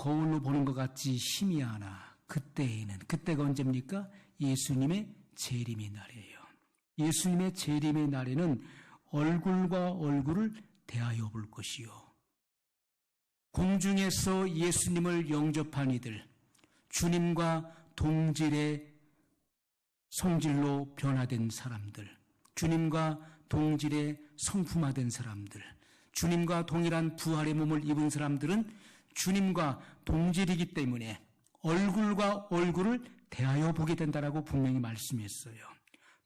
거울로 보는 것 같이 희미하나 그때가 언제입니까? 예수님의 재림의 날이에요. 예수님의 재림의 날에는 얼굴과 얼굴을 대하여 볼 것이요. 공중에서 예수님을 영접한 이들, 주님과 동질의 성질로 변화된 사람들, 주님과 동질의 성품화된 사람들, 주님과 동일한 부활의 몸을 입은 사람들은 주님과 동질이기 때문에 얼굴과 얼굴을 대하여 보게 된다라고 분명히 말씀했어요.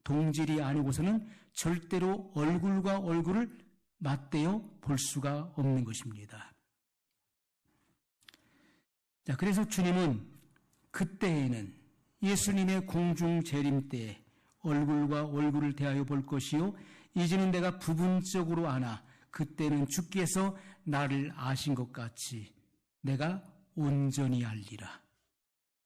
동질이 아니고서는 절대로 얼굴과 얼굴을 맞대어 볼 수가 없는 것입니다. 자, 그래서 주님은 그때에는 예수님의 공중 재림 때에 얼굴과 얼굴을 대하여 볼 것이요, 이제는 내가 부분적으로 아나 그때는 주께서 나를 아신 것 같이 내가 온전히 알리라.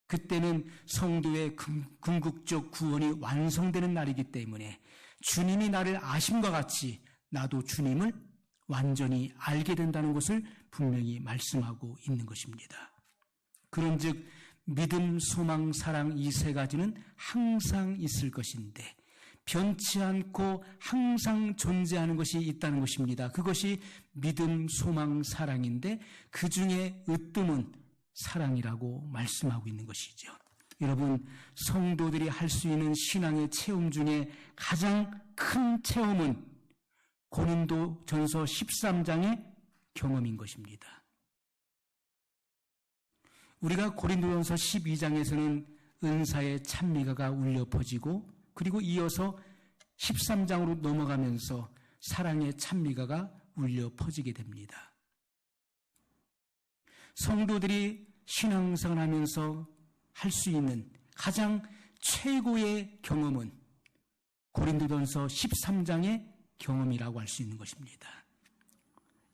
그때는 성도의 궁극적 구원이 완성되는 날이기 때문에 주님이 나를 아심과 같이 나도 주님을 완전히 알게 된다는 것을 분명히 말씀하고 있는 것입니다. 그런즉 믿음, 소망, 사랑 이 세 가지는 항상 있을 것인데 변치 않고 항상 존재하는 것이 있다는 것입니다. 그것이 믿음, 소망, 사랑인데 그 중에 으뜸은 사랑이라고 말씀하고 있는 것이죠. 여러분, 성도들이 할 수 있는 신앙의 체험 중에 가장 큰 체험은 고린도전서 13장의 경험인 것입니다. 우리가 고린도전서 12장에서는 은사의 찬미가가 울려 퍼지고 그리고 이어서 13장으로 넘어가면서 사랑의 찬미가가 울려 퍼지게 됩니다. 성도들이 신앙생활 하면서 할 수 있는 가장 최고의 경험은 고린도전서 13장의 경험이라고 할 수 있는 것입니다.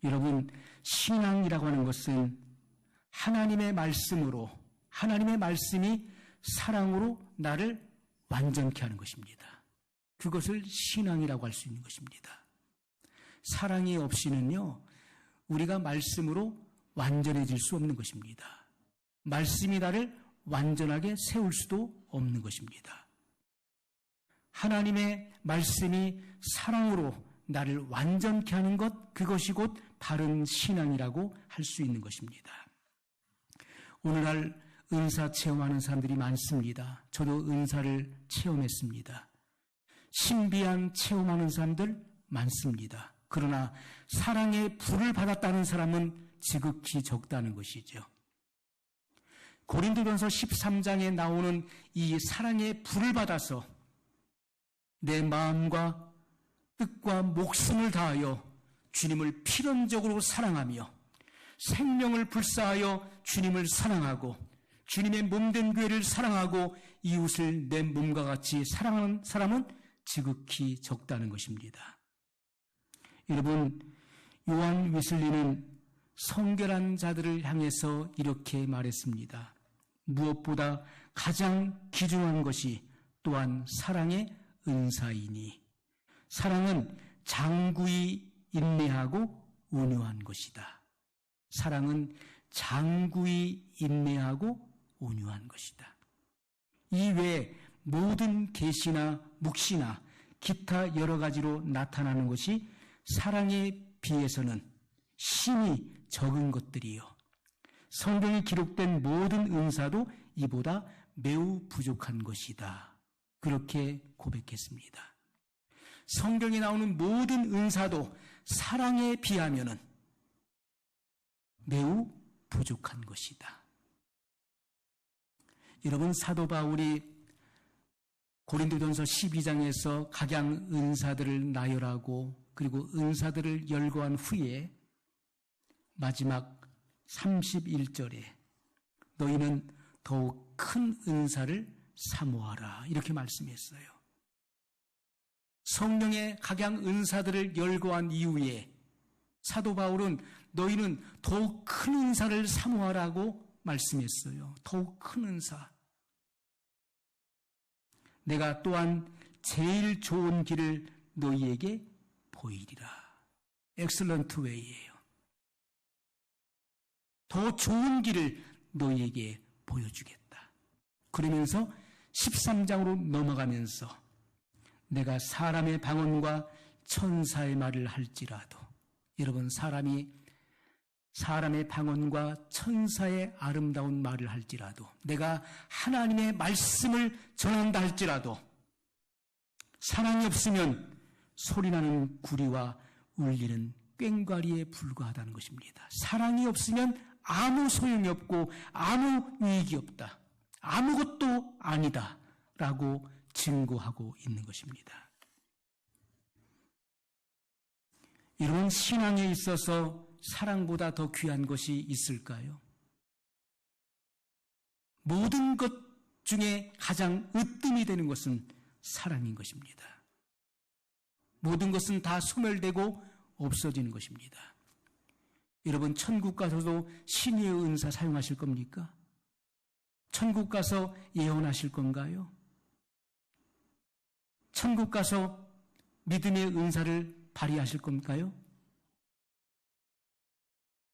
여러분, 신앙이라고 하는 것은 하나님의 말씀으로, 하나님의 말씀이 사랑으로 나를 완전케 하는 것입니다. 그것을 신앙이라고 할 수 있는 것입니다. 사랑이 없이는요, 우리가 말씀으로 완전해질 수 없는 것입니다. 말씀이 나를 완전하게 세울 수도 없는 것입니다. 하나님의 말씀이 사랑으로 나를 완전케 하는 것, 그것이 곧 바른 신앙이라고 할 수 있는 것입니다. 오늘날 은사 체험하는 사람들이 많습니다. 저도 은사를 체험했습니다. 신비한 체험하는 사람들 많습니다. 그러나 사랑의 불을 받았다는 사람은 지극히 적다는 것이죠. 고린도전서 13장에 나오는 이 사랑의 불을 받아서 내 마음과 뜻과 목숨을 다하여 주님을 필연적으로 사랑하며 생명을 불사하여 주님을 사랑하고 주님의 몸된 교회를 사랑하고 이웃을 내 몸과 같이 사랑하는 사람은 지극히 적다는 것입니다. 여러분, 요한 웨슬리는 성결한 자들을 향해서 이렇게 말했습니다. 무엇보다 가장 귀중한 것이 또한 사랑의 은사이니 사랑은 장구히 인내하고 온유한 것이다. 사랑은 장구히 인내하고 온유한 것이다. 이외에 모든 계시나 묵시나 기타 여러 가지로 나타나는 것이 사랑에 비해서는 심히 적은 것들이요. 성경에 기록된 모든 은사도 이보다 매우 부족한 것이다. 그렇게 고백했습니다. 성경에 나오는 모든 은사도 사랑에 비하면은 매우 부족한 것이다. 여러분, 사도 바울이 고린도전서 12장에서 각양 은사들을 나열하고 그리고 은사들을 열거한 후에 마지막 31절에 너희는 더욱 큰 은사를 사모하라 이렇게 말씀했어요. 성령의 각양 은사들을 열거한 이후에 사도 바울은 너희는 더욱 큰 은사를 사모하라고 말씀했어요. 더욱 큰 은사. 내가 또한 제일 좋은 길을 너희에게 보이리라. 엑셀런트 웨이예요. 더 좋은 길을 너희에게 보여주겠다. 그러면서 13장으로 넘어가면서 내가 사람의 방언과 천사의 말을 할지라도, 여러분, 사람의 방언과 천사의 아름다운 말을 할지라도, 내가 하나님의 말씀을 전한다 할지라도 사랑이 없으면 소리나는 구리와 울리는 꽹과리에 불과하다는 것입니다. 사랑이 없으면 아무 소용이 없고 아무 유익이 없다, 아무것도 아니다 라고 증거하고 있는 것입니다. 여러분, 신앙에 있어서 사랑보다 더 귀한 것이 있을까요? 모든 것 중에 가장 으뜸이 되는 것은 사랑인 것입니다. 모든 것은 다 소멸되고 없어지는 것입니다. 여러분, 천국 가서도 신의 은사 사용하실 겁니까? 천국 가서 예언하실 건가요? 천국 가서 믿음의 은사를 발휘하실 건가요?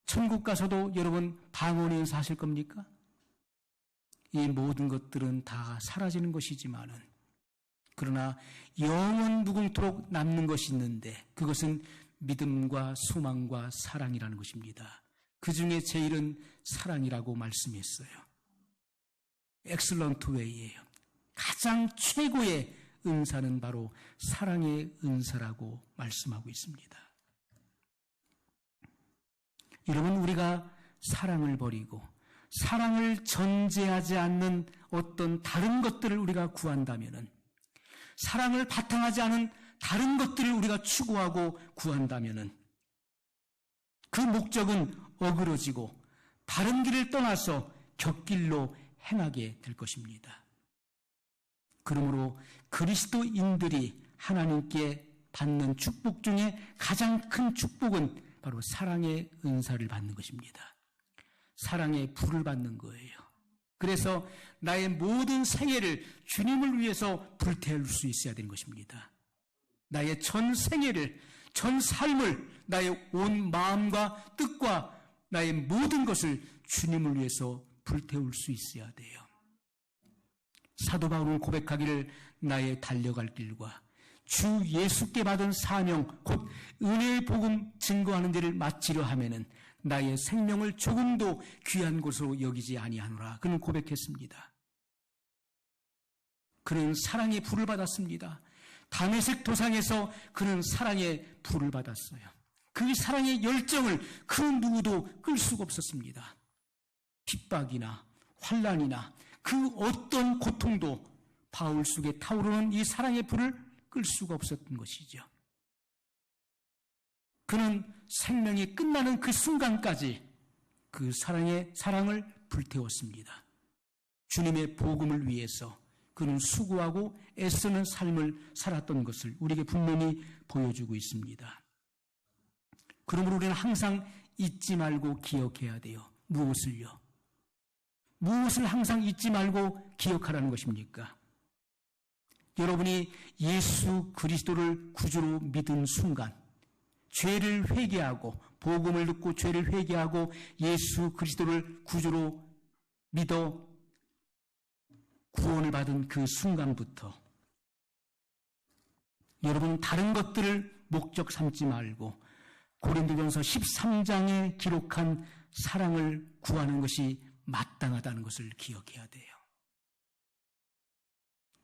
천국 가서도 여러분 방언의 은사 하실 겁니까? 이 모든 것들은 다 사라지는 것이지만은, 그러나 영원 무궁토록 남는 것이 있는데 그것은 믿음과 소망과 사랑이라는 것입니다. 그 중에 제일은 사랑이라고 말씀했어요. 엑셀런트 웨이예요. 가장 최고의 은사는 바로 사랑의 은사라고 말씀하고 있습니다. 여러분, 우리가 사랑을 버리고 사랑을 전제하지 않는 어떤 다른 것들을 우리가 구한다면은, 사랑을 바탕하지 않은 다른 것들을 우리가 추구하고 구한다면은 그 목적은 어그러지고 바른 길을 떠나서 곁길로 행하게 될 것입니다. 그러므로 그리스도인들이 하나님께 받는 축복 중에 가장 큰 축복은 바로 사랑의 은사를 받는 것입니다. 사랑의 불을 받는 거예요. 그래서 나의 모든 생애를 주님을 위해서 불태울 수 있어야 되는 것입니다. 나의 전 생애를, 전 삶을, 나의 온 마음과 뜻과 나의 모든 것을 주님을 위해서 불태울 수 있어야 돼요. 사도 바울은 고백하기를, 나의 달려갈 길과 주 예수께 받은 사명, 곧 은혜의 복음 증거하는 일을 마치려 하면은 나의 생명을 조금도 귀한 것으로 여기지 아니하노라. 그는 고백했습니다. 그는 사랑의 불을 받았습니다. 다메섹 도상에서 그는 사랑의 불을 받았어요. 그 사랑의 열정을 그 누구도 끌 수가 없었습니다. 핍박이나 환난이나 그 어떤 고통도 바울 속에 타오르는 이 사랑의 불을 끌 수가 없었던 것이죠. 그는 생명이 끝나는 그 순간까지 그 사랑을 불태웠습니다. 주님의 복음을 위해서 그는 수고하고 애쓰는 삶을 살았던 것을 우리에게 분명히 보여주고 있습니다. 그러므로 우리는 항상 잊지 말고 기억해야 돼요. 무엇을요? 무엇을 항상 잊지 말고 기억하라는 것입니까? 여러분이 예수 그리스도를 구주로 믿은 순간, 죄를 회개하고, 복음을 듣고 죄를 회개하고 예수 그리스도를 구주로 믿어 구원을 받은 그 순간부터 여러분은 다른 것들을 목적 삼지 말고 고린도전서 13장에 기록한 사랑을 구하는 것이 마땅하다는 것을 기억해야 돼요.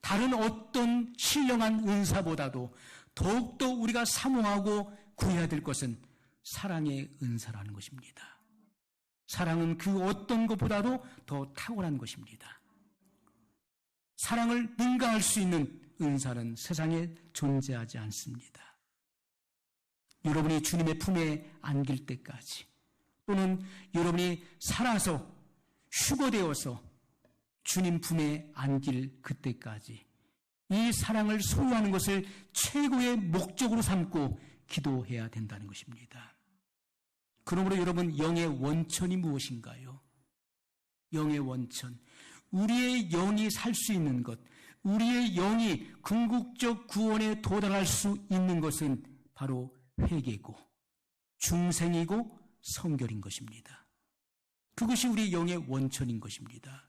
다른 어떤 신령한 은사보다도 더욱더 우리가 사모하고 구해야 될 것은 사랑의 은사라는 것입니다. 사랑은 그 어떤 것보다도 더 탁월한 것입니다. 사랑을 능가할 수 있는 은사는 세상에 존재하지 않습니다. 여러분이 주님의 품에 안길 때까지, 또는 여러분이 살아서 휴거되어서 주님 품에 안길 그때까지 이 사랑을 소유하는 것을 최고의 목적으로 삼고 기도해야 된다는 것입니다. 그러므로 여러분, 영의 원천이 무엇인가요? 영의 원천, 우리의 영이 살 수 있는 것, 우리의 영이 궁극적 구원에 도달할 수 있는 것은 바로 회개고 중생이고 성결인 것입니다. 그것이 우리 영의 원천인 것입니다.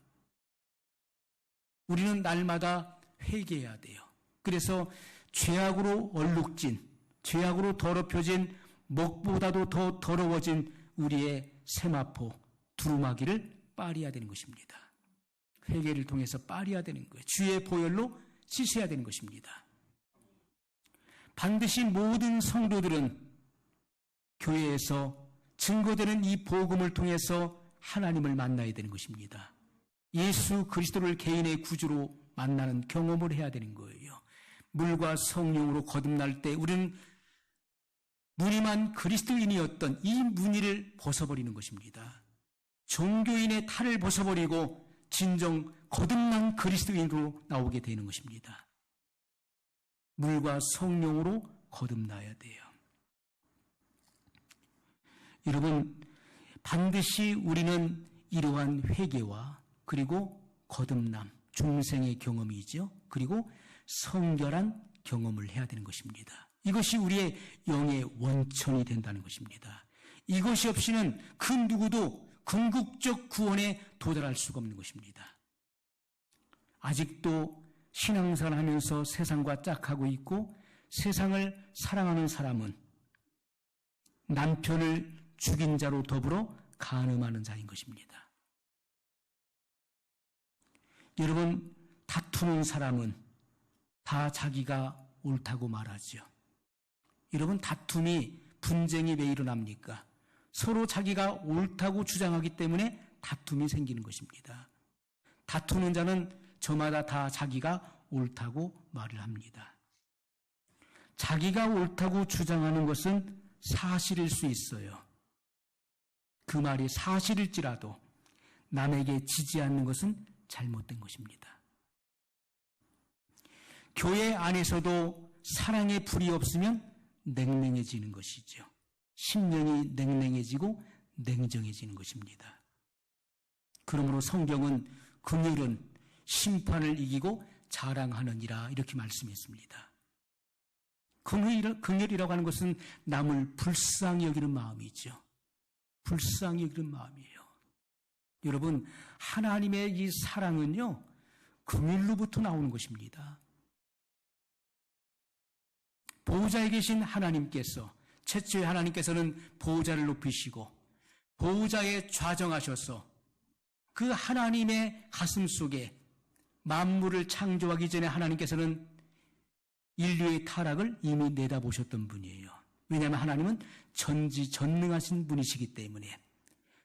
우리는 날마다 회개해야 돼요. 그래서 죄악으로 얼룩진, 죄악으로 더럽혀진, 먹보다도 더 더러워진 우리의 세마포, 두루마기를 빠려야 되는 것입니다. 회개를 통해서 빠려야 되는 거예요. 주의 보혈로 씻어야 되는 것입니다. 반드시 모든 성도들은 교회에서 증거되는 이 복음을 통해서 하나님을 만나야 되는 것입니다. 예수 그리스도를 개인의 구주로 만나는 경험을 해야 되는 거예요. 물과 성령으로 거듭날 때 우리는 무늬만 그리스도인이었던 이 무늬를 벗어버리는 것입니다. 종교인의 탈을 벗어버리고 진정 거듭난 그리스도인으로 나오게 되는 것입니다. 물과 성령으로 거듭나야 돼요. 여러분, 반드시 우리는 이러한 회개와 그리고 거듭남, 중생의 경험이죠. 그리고 성결한 경험을 해야 되는 것입니다. 이것이 우리의 영의 원천이 된다는 것입니다. 이것이 없이는 그 누구도 궁극적 구원에 도달할 수가 없는 것입니다. 아직도 신앙생활을 하면서 세상과 짝하고 있고 세상을 사랑하는 사람은 남편을 죽인 자로 더불어 간음하는 자인 것입니다. 여러분, 다투는 사람은 다 자기가 옳다고 말하죠. 여러분, 다툼이, 분쟁이 왜 일어납니까? 서로 자기가 옳다고 주장하기 때문에 다툼이 생기는 것입니다. 다투는 자는 저마다 다 자기가 옳다고 말을 합니다. 자기가 옳다고 주장하는 것은 사실일 수 있어요. 그 말이 사실일지라도 남에게 지지 않는 것은 잘못된 것입니다. 교회 안에서도 사랑의 불이 없으면 냉랭해지는 것이죠. 심령이 냉랭해지고 냉정해지는 것입니다. 그러므로 성경은 긍휼은 심판을 이기고 자랑하느니라 이렇게 말씀했습니다. 긍휼이라고 하는 것은 남을 불쌍히 여기는 마음이죠. 불쌍히 여기는 마음이에요. 여러분, 하나님의 이 사랑은요, 긍휼로부터 나오는 것입니다. 보호자에 계신 하나님께서, 최초의 하나님께서는 보호자를 높이시고 보호자에 좌정하셔서 그 하나님의 가슴 속에 만물을 창조하기 전에 하나님께서는 인류의 타락을 이미 내다보셨던 분이에요. 왜냐하면 하나님은 전지전능하신 분이시기 때문에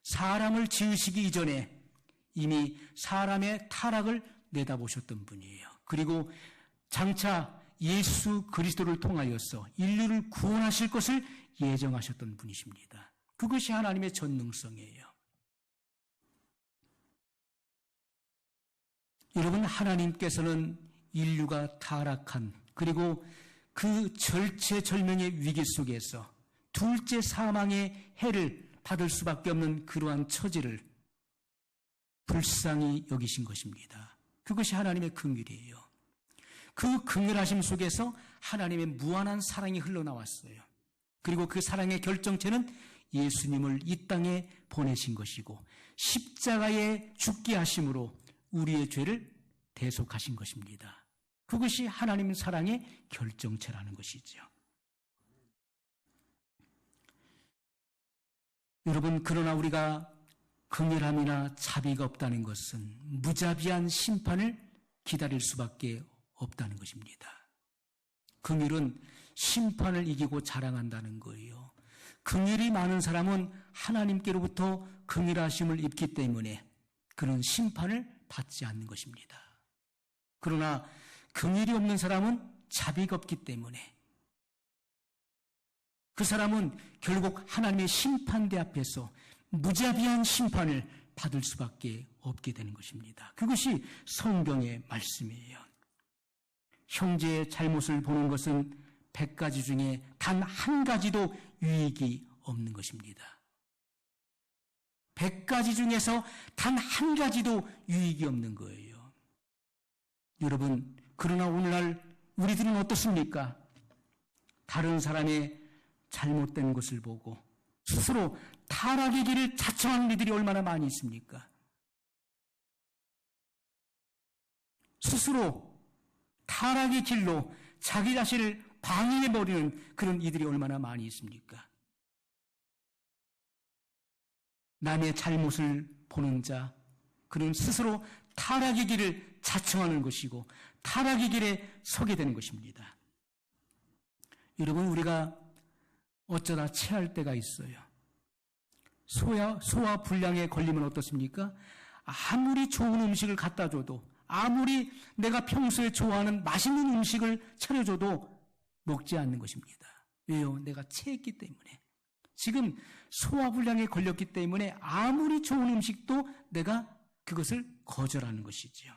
사람을 지으시기 이전에 이미 사람의 타락을 내다보셨던 분이에요. 그리고 장차 예수 그리스도를 통하여서 인류를 구원하실 것을 예정하셨던 분이십니다. 그것이 하나님의 전능성이에요. 여러분, 하나님께서는 인류가 타락한, 그리고 그 절체절명의 위기 속에서 둘째 사망의 해를 받을 수밖에 없는 그러한 처지를 불쌍히 여기신 것입니다. 그것이 하나님의 긍휼이에요. 그 긍휼하심 속에서 하나님의 무한한 사랑이 흘러나왔어요. 그리고 그 사랑의 결정체는 예수님을 이 땅에 보내신 것이고 십자가에 죽게 하심으로 우리의 죄를 대속하신 것입니다. 그것이 하나님의 사랑의 결정체라는 것이죠. 여러분, 그러나 우리가 긍휼함이나 자비가 없다는 것은 무자비한 심판을 기다릴 수밖에 없다는 것입니다. 긍휼은 심판을 이기고 자랑한다는 거예요. 긍휼이 많은 사람은 하나님께로부터 긍휼하심을 입기 때문에 그는 심판을 받지 않는 것입니다. 그러나 긍휼이 없는 사람은 자비가 없기 때문에 그 사람은 결국 하나님의 심판대 앞에서 무자비한 심판을 받을 수밖에 없게 되는 것입니다. 그것이 성경의 말씀이에요. 형제의 잘못을 보는 것은 100가지 중에 단 한 가지도 유익이 없는 것입니다. 100가지 중에서 단 한 가지도 유익이 없는 거예요. 여러분, 그러나 오늘날 우리들은 어떻습니까? 다른 사람의 잘못된 것을 보고 스스로 타락의 길을 자청하는 이들이 얼마나 많이 있습니까? 스스로 타락의 길로 자기 자신을 방해해버리는 그런 이들이 얼마나 많이 있습니까? 남의 잘못을 보는 자, 그는 스스로 타락의 길을 자청하는 것이고 타락의 길에 서게 되는 것입니다. 여러분, 우리가 어쩌다 체할 때가 있어요. 소화 불량에 걸리면 어떻습니까? 아무리 좋은 음식을 갖다 줘도, 아무리 내가 평소에 좋아하는 맛있는 음식을 차려줘도 먹지 않는 것입니다. 왜요? 내가 체했기 때문에. 지금 소화불량에 걸렸기 때문에 아무리 좋은 음식도 내가 그것을 거절하는 것이지요.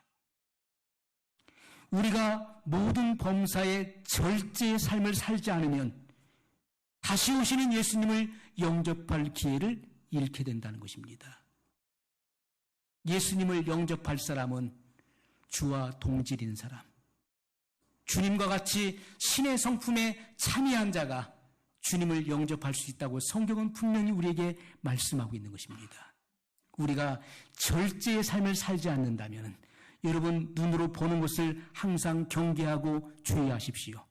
우리가 모든 범사의 절제의 삶을 살지 않으면 다시 오시는 예수님을 영접할 기회를 잃게 된다는 것입니다. 예수님을 영접할 사람은 주와 동질인 사람, 주님과 같이 신의 성품에 참여한 자가 주님을 영접할 수 있다고 성경은 분명히 우리에게 말씀하고 있는 것입니다. 우리가 절제의 삶을 살지 않는다면 여러분, 눈으로 보는 것을 항상 경계하고 주의하십시오.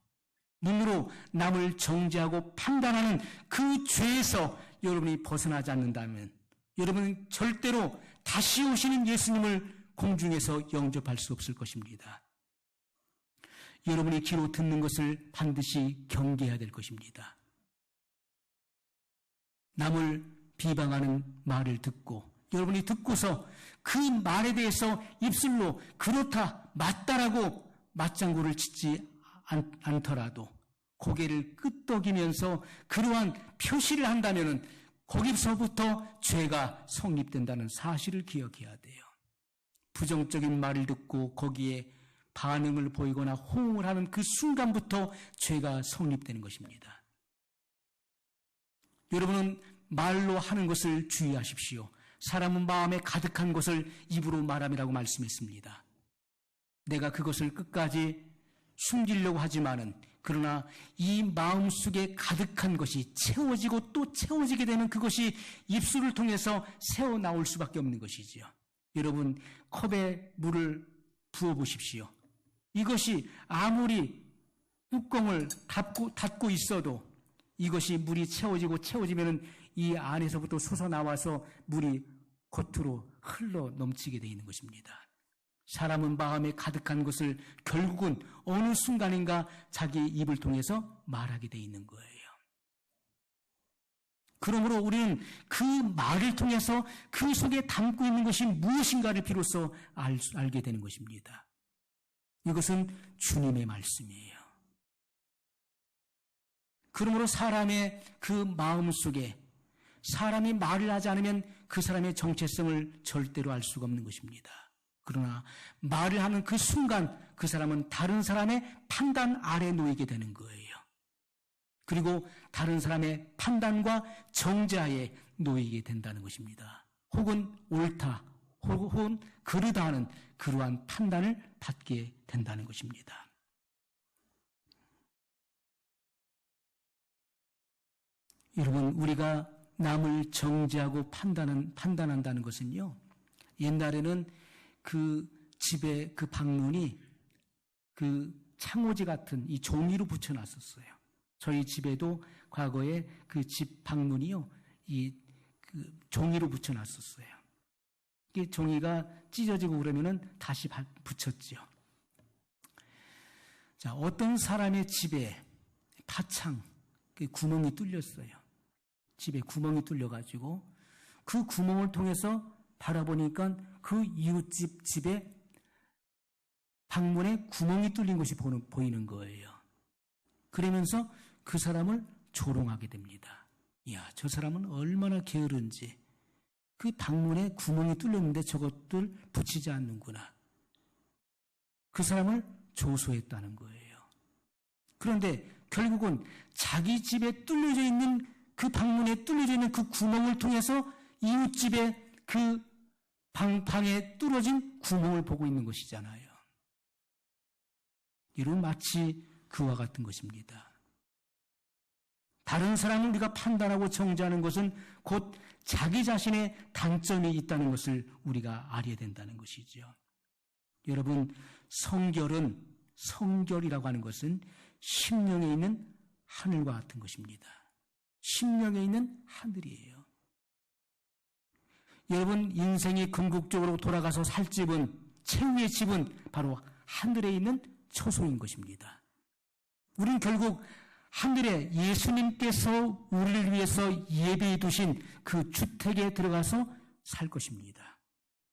눈으로 남을 정죄하고 판단하는 그 죄에서 여러분이 벗어나지 않는다면 여러분은 절대로 다시 오시는 예수님을 공중에서 영접할 수 없을 것입니다. 여러분이 귀로 듣는 것을 반드시 경계해야 될 것입니다. 남을 비방하는 말을 듣고 여러분이 듣고서 그 말에 대해서 입술로 그렇다, 맞다라고 맞장구를 치지 않더라도 고개를 끄덕이면서 그러한 표시를 한다면 거기서부터 죄가 성립된다는 사실을 기억해야 돼요. 부정적인 말을 듣고 거기에 반응을 보이거나 호응을 하는 그 순간부터 죄가 성립되는 것입니다. 여러분은 말로 하는 것을 주의하십시오. 사람은 마음에 가득한 것을 입으로 말함이라고 말씀했습니다. 내가 그것을 끝까지 숨기려고 하지만은 그러나 이 마음속에 가득한 것이 채워지고 또 채워지게 되는 그것이 입술을 통해서 새어 나올 수밖에 없는 것이지요. 여러분, 컵에 물을 부어 보십시오. 이것이 아무리 뚜껑을 닫고 있어도 이것이 물이 채워지면 이 안에서부터 솟아나와서 물이 겉으로 흘러 넘치게 되어 있는 것입니다. 사람은 마음에 가득한 것을 결국은 어느 순간인가 자기의 입을 통해서 말하게 되어 있는 거예요. 그러므로 우리는 그 말을 통해서 그 속에 담고 있는 것이 무엇인가를 비로소 알게 되는 것입니다. 이것은 주님의 말씀이에요. 그러므로 사람의 그 마음 속에 사람이 말을 하지 않으면 그 사람의 정체성을 절대로 알 수가 없는 것입니다. 그러나 말을 하는 그 순간 그 사람은 다른 사람의 판단 아래 놓이게 되는 거예요. 그리고 다른 사람의 판단과 정죄하에 놓이게 된다는 것입니다. 혹은 옳다, 혹은 그르다 하는 그러한 판단을 받게 된다는 것입니다. 여러분, 우리가 남을 정죄하고 판단한다는 것은요, 옛날에는 그 집에 그 방문이 그 창호지 같은 이 종이로 붙여놨었어요. 저희 집에도 과거에 그 집 방문이요, 그 종이로 붙여놨었어요. 이 종이가 찢어지고 그러면은 다시 붙였지요. 자, 어떤 사람의 집에 파창, 그 구멍이 뚫렸어요. 집에 구멍이 뚫려가지고 그 구멍을 통해서 바라보니까 그 이웃집 집에 방문에 구멍이 뚫린 것이 보이는 거예요. 그러면서 그 사람을 조롱하게 됩니다. 이야, 저 사람은 얼마나 게으른지 그 방문에 구멍이 뚫렸는데 저것들 붙이지 않는구나. 그 사람을 조소했다는 거예요. 그런데 결국은 자기 집에 뚫려져 있는 그 방문에 뚫려져 있는 그 구멍을 통해서 이웃집의 그 방에 뚫어진 구멍을 보고 있는 것이잖아요. 이런 마치 그와 같은 것입니다. 다른 사람을 우리가 판단하고 정죄하는 것은 곧 자기 자신의 단점이 있다는 것을 우리가 알아야 된다는 것이죠. 여러분, 성결이라고 하는 것은 심령에 있는 하늘과 같은 것입니다. 심령에 있는 하늘이에요. 여러분, 인생이 궁극적으로 돌아가서 살 집은, 최후의 집은 바로 하늘에 있는 처소인 것입니다. 우리는 결국 하늘에 예수님께서 우리를 위해서 예비해 두신 그 주택에 들어가서 살 것입니다.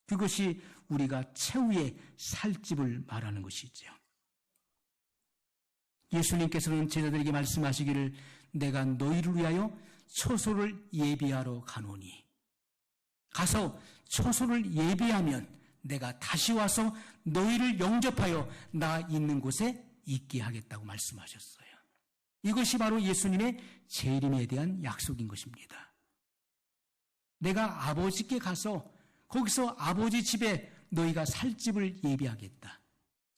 그것이 우리가 최후의 살 집을 말하는 것이죠. 예수님께서는 제자들에게 말씀하시기를 내가 너희를 위하여 처소를 예비하러 가노니 가서 처소를 예비하면 내가 다시 와서 너희를 영접하여 나 있는 곳에 있게 하겠다고 말씀하셨어요. 이것이 바로 예수님의 재림에 대한 약속인 것입니다. 내가 아버지께 가서 거기서 아버지 집에 너희가 살 집을 예비하겠다.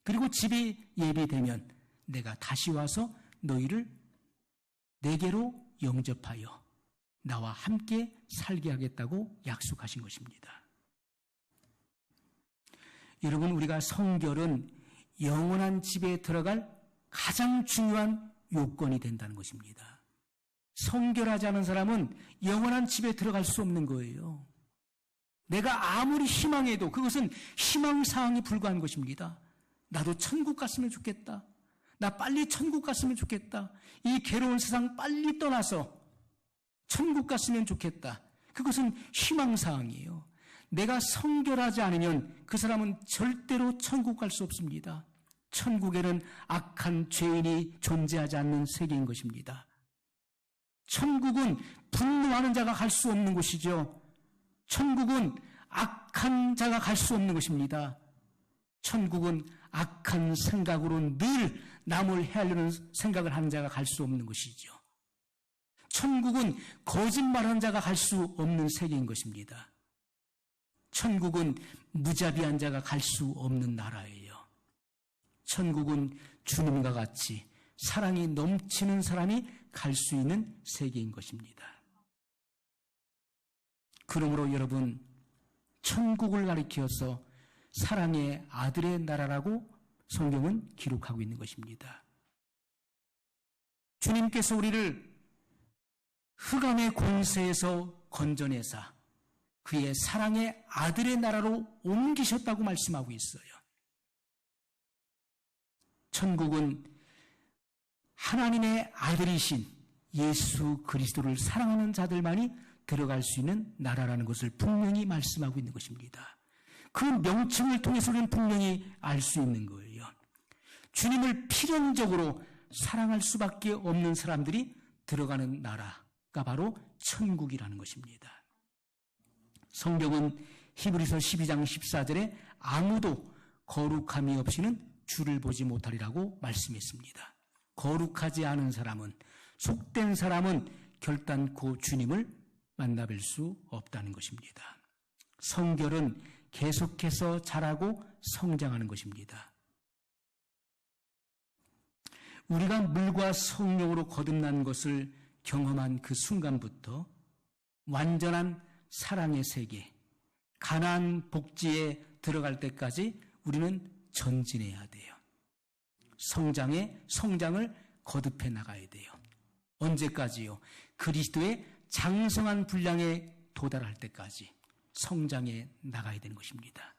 그리고 집이 예비되면 내가 다시 와서 너희를 내게로 영접하여 나와 함께 살게 하겠다고 약속하신 것입니다. 여러분, 우리가 성결은 영원한 집에 들어갈 가장 중요한 요건이 된다는 것입니다. 성결하지 않은 사람은 영원한 집에 들어갈 수 없는 거예요. 내가 아무리 희망해도 그것은 희망사항이 불과한 것입니다. 나도 천국 갔으면 좋겠다. 나 빨리 천국 갔으면 좋겠다. 이 괴로운 세상 빨리 떠나서 천국 갔으면 좋겠다. 그것은 희망사항이에요. 내가 성결하지 않으면 그 사람은 절대로 천국 갈 수 없습니다. 천국에는 악한 죄인이 존재하지 않는 세계인 것입니다. 천국은 분노하는 자가 갈 수 없는 곳이죠. 천국은 악한 자가 갈 수 없는 것입니다. 천국은 악한 생각으로 늘 남을 해하려는 생각을 하는 자가 갈 수 없는 것이죠. 천국은 거짓말하는 자가 갈 수 없는 세계인 것입니다. 천국은 무자비한 자가 갈 수 없는 나라예요. 천국은 주님과 같이 사랑이 넘치는 사람이 갈 수 있는 세계인 것입니다. 그러므로 여러분, 천국을 가리켜서 사랑의 아들의 나라라고 성경은 기록하고 있는 것입니다. 주님께서 우리를 흑암의 권세에서 건져내사 그의 사랑의 아들의 나라로 옮기셨다고 말씀하고 있어요. 천국은 하나님의 아들이신 예수 그리스도를 사랑하는 자들만이 들어갈 수 있는 나라라는 것을 분명히 말씀하고 있는 것입니다. 그 명칭을 통해서 우리는 분명히 알 수 있는 거예요. 주님을 필연적으로 사랑할 수밖에 없는 사람들이 들어가는 나라가 바로 천국이라는 것입니다. 성경은 히브리서 12장 14절에 아무도 거룩함이 없이는 주를 보지 못하리라고 말씀했습니다. 거룩하지 않은 사람은, 속된 사람은 결단코 주님을 만나뵐 수 없다는 것입니다. 성결은 계속해서 자라고 성장하는 것입니다. 우리가 물과 성령으로 거듭난 것을 경험한 그 순간부터 완전한 사랑의 세계, 가나안 복지에 들어갈 때까지 우리는 전진해야 돼요. 성장을 거듭해 나가야 돼요. 언제까지요? 그리스도의 장성한 분량에 도달할 때까지 성장해 나가야 되는 것입니다.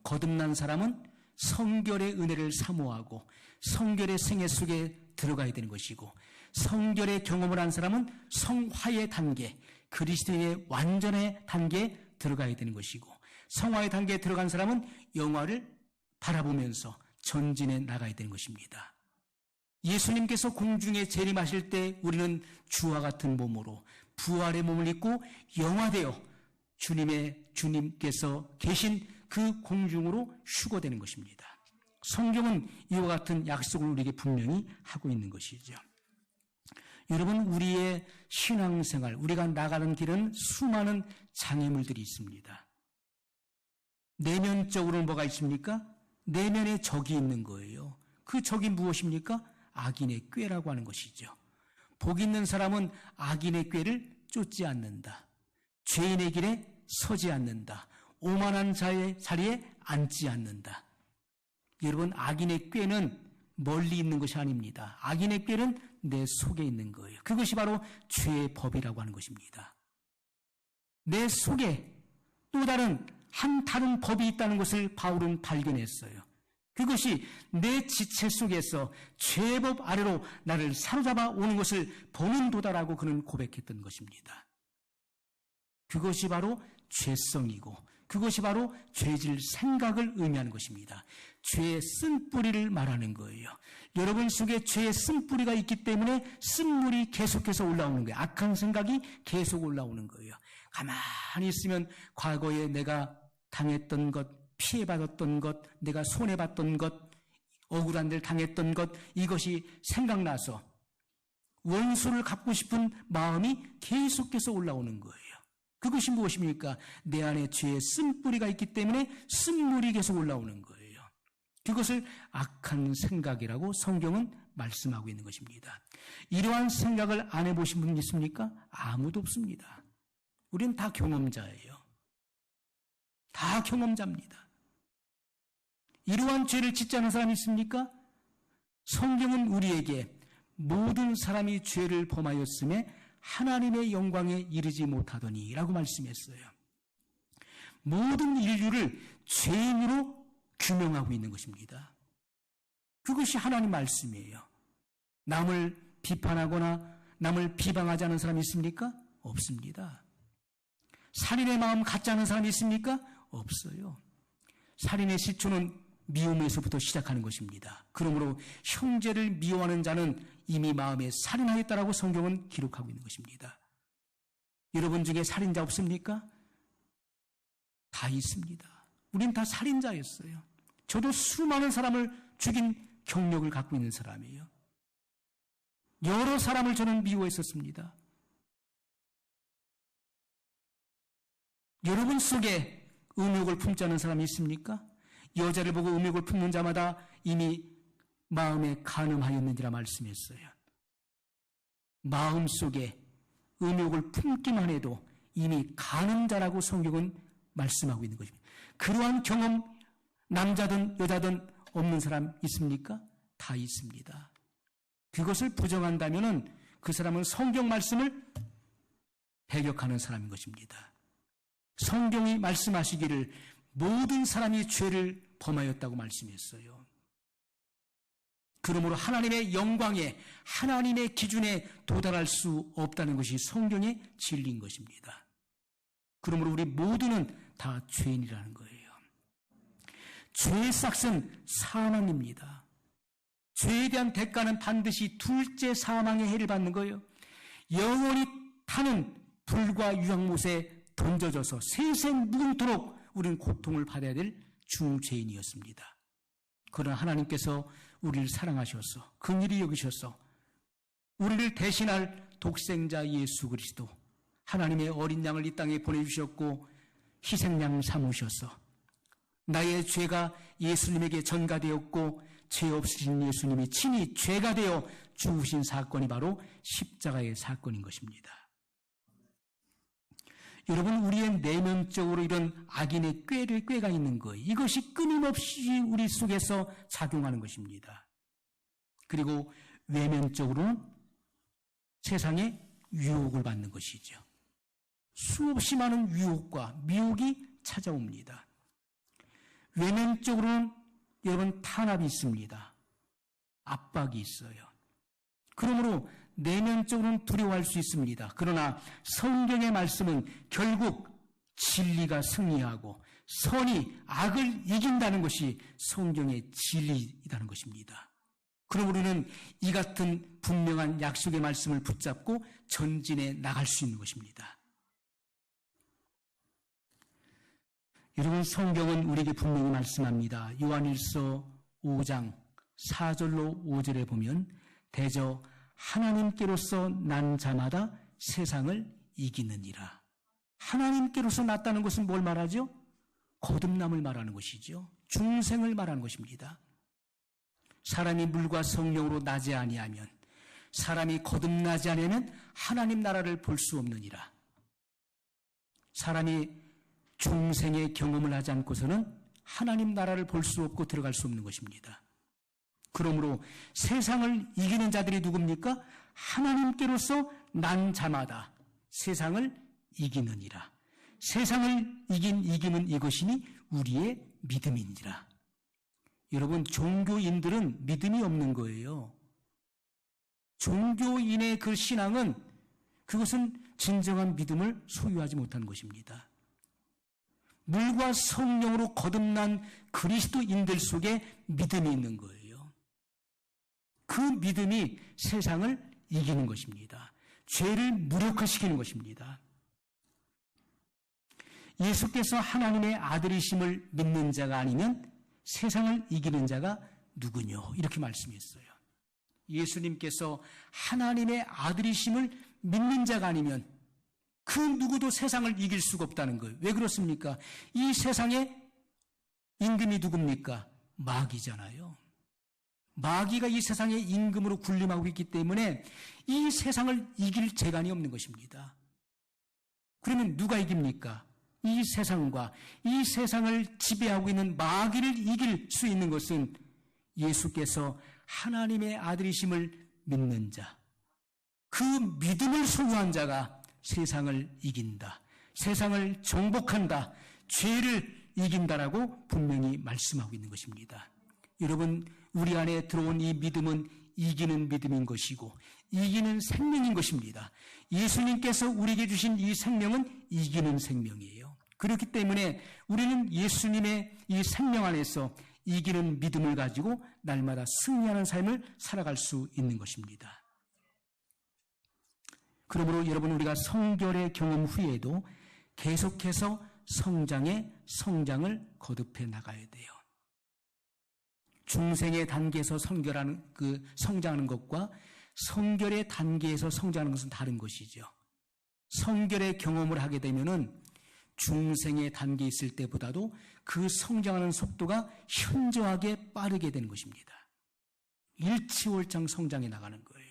거듭난 사람은 성결의 은혜를 사모하고 성결의 생애 속에 들어가야 되는 것이고, 성결의 경험을 한 사람은 성화의 단계, 그리스도의 완전의 단계에 들어가야 되는 것이고, 성화의 단계에 들어간 사람은 영화를 바라보면서 전진해 나가야 되는 것입니다. 예수님께서 공중에 재림하실 때 우리는 주와 같은 몸으로 부활의 몸을 입고 영화되어 주님께서 계신 그 공중으로 휴거되는 것입니다. 성경은 이와 같은 약속을 우리에게 분명히 하고 있는 것이죠. 여러분, 우리의 신앙생활, 우리가 나가는 길은 수많은 장애물들이 있습니다. 내면적으로는 뭐가 있습니까? 내면에 적이 있는 거예요. 그 적이 무엇입니까? 악인의 꾀라고 하는 것이죠. 복 있는 사람은 악인의 꾀를 쫓지 않는다. 죄인의 길에 서지 않는다. 오만한 자의 자리에 앉지 않는다. 여러분, 악인의 꾀는 멀리 있는 것이 아닙니다. 악인의 꾀는 내 속에 있는 거예요. 그것이 바로 죄의 법이라고 하는 것입니다. 내 속에 또 다른 법이 있다는 것을 바울은 발견했어요. 그것이 내 지체 속에서 죄의 법 아래로 나를 사로잡아 오는 것을 보는 도다라고 그는 고백했던 것입니다. 그것이 바로 죄성이고 그것이 바로 죄질 생각을 의미하는 것입니다. 죄의 쓴뿌리를 말하는 거예요. 여러분 속에 죄의 쓴뿌리가 있기 때문에 쓴물이 계속해서 올라오는 거예요. 악한 생각이 계속 올라오는 거예요. 가만히 있으면 과거에 내가 당했던 것, 피해받았던 것, 내가 손해봤던 것, 억울한 일 당했던 것, 이것이 생각나서 원수를 갚고 싶은 마음이 계속해서 올라오는 거예요. 그것이 무엇입니까? 내 안에 죄의 쓴뿌리가 있기 때문에 쓴물이 계속 올라오는 거예요. 그것을 악한 생각이라고 성경은 말씀하고 있는 것입니다. 이러한 생각을 안 해보신 분 있습니까? 아무도 없습니다. 우리는 다 경험자예요. 다 경험자입니다. 이러한 죄를 짓지 않은 사람이 있습니까? 성경은 우리에게 모든 사람이 죄를 범하였음에 하나님의 영광에 이르지 못하더니 라고 말씀했어요. 모든 인류를 죄인으로 규명하고 있는 것입니다. 그것이 하나님 말씀이에요. 남을 비판하거나 남을 비방하지 않은 사람이 있습니까? 없습니다. 살인의 마음 갖지 않은 사람이 있습니까? 없어요. 살인의 시초는 미움에서부터 시작하는 것입니다. 그러므로 형제를 미워하는 자는 이미 마음에 살인하였다라고 성경은 기록하고 있는 것입니다. 여러분 중에 살인자 없습니까? 다 있습니다. 우린 다 살인자였어요. 저도 수많은 사람을 죽인 경력을 갖고 있는 사람이에요. 여러 사람을 저는 미워했었습니다. 여러분 속에 음욕을 품지 않은 사람이 있습니까? 여자를 보고 음욕을 품는 자마다 이미 마음에 간음하였는지라 말씀했어요. 마음속에 음욕을 품기만 해도 이미 간음자라고 성경은 말씀하고 있는 것입니다. 그러한 경험 남자든 여자든 없는 사람 있습니까? 다 있습니다. 그것을 부정한다면 그 사람은 성경 말씀을 배격하는 사람인 것입니다. 성경이 말씀하시기를 모든 사람이 죄를 범하였다고 말씀했어요. 그러므로 하나님의 영광에 하나님의 기준에 도달할 수 없다는 것이 성경의 진리인 것입니다. 그러므로 우리 모두는 다 죄인이라는 거예요. 죄의 싹은 사망입니다. 죄에 대한 대가는 반드시 둘째 사망의 해를 받는 거예요. 영원히 타는 불과 유황못에 던져져서 세생 무궁토록 우리는 고통을 받아야 될 중죄인이었습니다. 그러나 하나님께서 우리를 사랑하셔서 긍휼히 여기셔서 우리를 대신할 독생자 예수 그리스도 하나님의 어린 양을 이 땅에 보내주셨고 희생양 삼으셔서 나의 죄가 예수님에게 전가되었고 죄 없으신 예수님이 친히 죄가 되어 죽으신 사건이 바로 십자가의 사건인 것입니다. 여러분, 우리의 내면적으로 이런 악인의 꾀가 있는 거예요. 이것이 끊임없이 우리 속에서 작용하는 것입니다. 그리고 외면적으로는 세상의 유혹을 받는 것이죠. 수없이 많은 유혹과 미혹이 찾아옵니다. 외면적으로는 여러분 탄압이 있습니다. 압박이 있어요. 그러므로 내면적으로는 두려워할 수 있습니다. 그러나 성경의 말씀은 결국 진리가 승리하고 선이 악을 이긴다는 것이 성경의 진리이라는 것입니다. 그러므로 우리는 이 같은 분명한 약속의 말씀을 붙잡고 전진해 나갈 수 있는 것입니다. 여러분, 성경은 우리에게 분명히 말씀합니다. 요한일서 5장 4절로 5절에 보면 대저 하나님께로서 난 자마다 세상을 이기느니라. 하나님께로서 났다는 것은 뭘 말하죠? 거듭남을 말하는 것이죠. 중생을 말하는 것입니다. 사람이 물과 성령으로 나지 아니하면, 사람이 거듭나지 아니하면 하나님 나라를 볼 수 없느니라. 사람이 중생의 경험을 하지 않고서는 하나님 나라를 볼 수 없고 들어갈 수 없는 것입니다. 그러므로 세상을 이기는 자들이 누굽니까? 하나님께로서 난 자마다 세상을 이기느니라. 세상을 이기는 이것이니 우리의 믿음이니라. 여러분, 종교인들은 믿음이 없는 거예요. 종교인의 그 신앙은 그것은 진정한 믿음을 소유하지 못한 것입니다. 물과 성령으로 거듭난 그리스도인들 속에 믿음이 있는 거예요. 그 믿음이 세상을 이기는 것입니다. 죄를 무력화시키는 것입니다. 예수께서 하나님의 아들이심을 믿는 자가 아니면 세상을 이기는 자가 누구뇨? 이렇게 말씀했어요. 예수님께서 하나님의 아들이심을 믿는 자가 아니면 그 누구도 세상을 이길 수가 없다는 거예요. 왜 그렇습니까? 이 세상의 임금이 누굽니까? 마귀잖아요. 마귀가 이 세상의 임금으로 군림하고 있기 때문에 이 세상을 이길 재간이 없는 것입니다. 그러면 누가 이깁니까? 이 세상과 이 세상을 지배하고 있는 마귀를 이길 수 있는 것은 예수께서 하나님의 아들이심을 믿는 자, 그 믿음을 소유한 자가 세상을 이긴다, 세상을 정복한다, 죄를 이긴다라고 분명히 말씀하고 있는 것입니다. 여러분, 우리 안에 들어온 이 믿음은 이기는 믿음인 것이고 이기는 생명인 것입니다. 예수님께서 우리에게 주신 이 생명은 이기는 생명이에요. 그렇기 때문에 우리는 예수님의 이 생명 안에서 이기는 믿음을 가지고 날마다 승리하는 삶을 살아갈 수 있는 것입니다. 그러므로 여러분, 우리가 성결의 경험 후에도 계속해서 성장을 거듭해 나가야 돼요. 중생의 단계에서 성장하는 것과 성결의 단계에서 성장하는 것은 다른 것이죠. 성결의 경험을 하게 되면은 중생의 단계에 있을 때보다도 그 성장하는 속도가 현저하게 빠르게 되는 것입니다. 일치월장 성장해 나가는 거예요.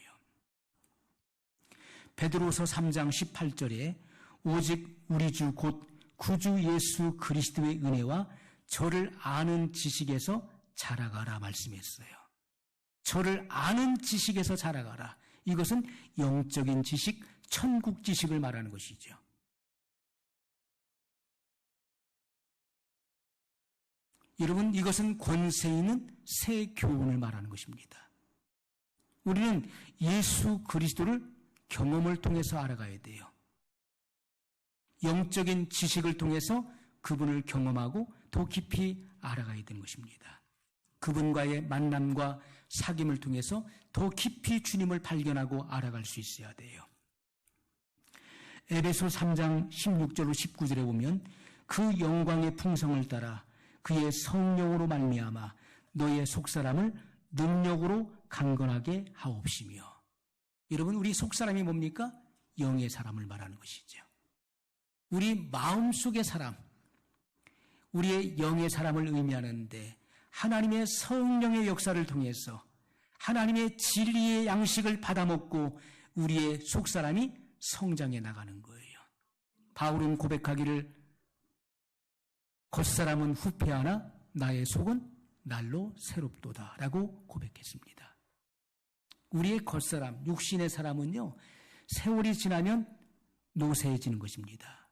베드로서 3장 18절에 오직 우리 주 곧 구주 예수 그리스도의 은혜와 저를 아는 지식에서 자라가라 말씀했어요. 저를 아는 지식에서 자라가라. 이것은 영적인 지식, 천국 지식을 말하는 것이죠. 여러분, 이것은 권세 있는 새 교훈을 말하는 것입니다. 우리는 예수 그리스도를 경험을 통해서 알아가야 돼요. 영적인 지식을 통해서 그분을 경험하고 더 깊이 알아가야 되는 것입니다. 그분과의 만남과 사귐을 통해서 더 깊이 주님을 발견하고 알아갈 수 있어야 돼요. 에베소 3장 16절로 19절에 보면 그 영광의 풍성을 따라 그의 성령으로 말미암아 너의 속사람을 능력으로 강건하게 하옵시며. 여러분, 우리 속사람이 뭡니까? 영의 사람을 말하는 것이죠. 우리 마음속의 사람, 우리의 영의 사람을 의미하는데 하나님의 성령의 역사를 통해서 하나님의 진리의 양식을 받아먹고 우리의 속사람이 성장해 나가는 거예요. 바울은 고백하기를 겉사람은 후패하나 나의 속은 날로 새롭도다 라고 고백했습니다. 우리의 겉사람, 육신의 사람은요, 세월이 지나면 노쇠해지는 것입니다.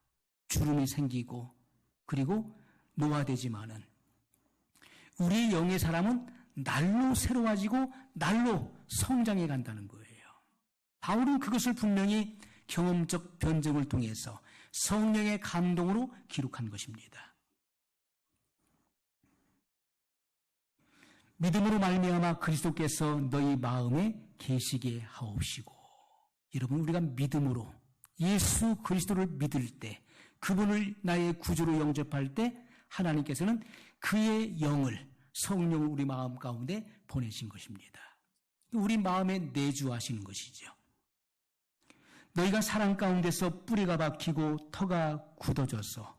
주름이 생기고 그리고 노화되지만은 우리의 영의 사람은 날로 새로워지고 날로 성장해 간다는 거예요. 바울은 그것을 분명히 경험적 변증을 통해서 성령의 감동으로 기록한 것입니다. 믿음으로 말미암아 그리스도께서 너희 마음에 계시게 하옵시고. 여러분, 우리가 믿음으로 예수 그리스도를 믿을 때, 그분을 나의 구주로 영접할 때 하나님께서는 그의 영을, 성령을 우리 마음 가운데 보내신 것입니다. 우리 마음에 내주하시는 것이죠. 너희가 사랑 가운데서 뿌리가 박히고 터가 굳어져서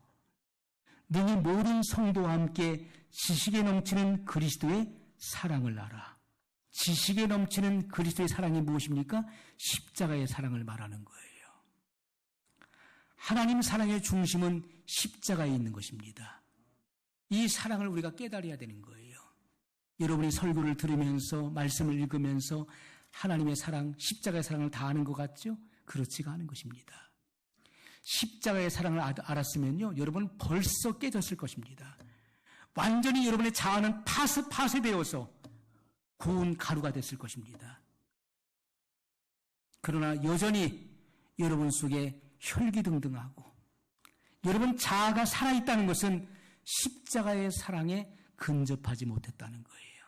너희 모든 성도와 함께 지식에 넘치는 그리스도의 사랑을 알아. 지식에 넘치는 그리스도의 사랑이 무엇입니까? 십자가의 사랑을 말하는 거예요. 하나님 사랑의 중심은 십자가에 있는 것입니다. 이 사랑을 우리가 깨달아야 되는 거예요. 여러분이 설교를 들으면서 말씀을 읽으면서 하나님의 사랑, 십자가의 사랑을 다 아는 것 같죠? 그렇지가 않은 것입니다. 십자가의 사랑을 알았으면요, 여러분 벌써 깨졌을 것입니다. 완전히 여러분의 자아는 파쇄되어서 고운 가루가 됐을 것입니다. 그러나 여전히 여러분 속에 혈기등등하고 여러분 자아가 살아있다는 것은 십자가의 사랑에 근접하지 못했다는 거예요.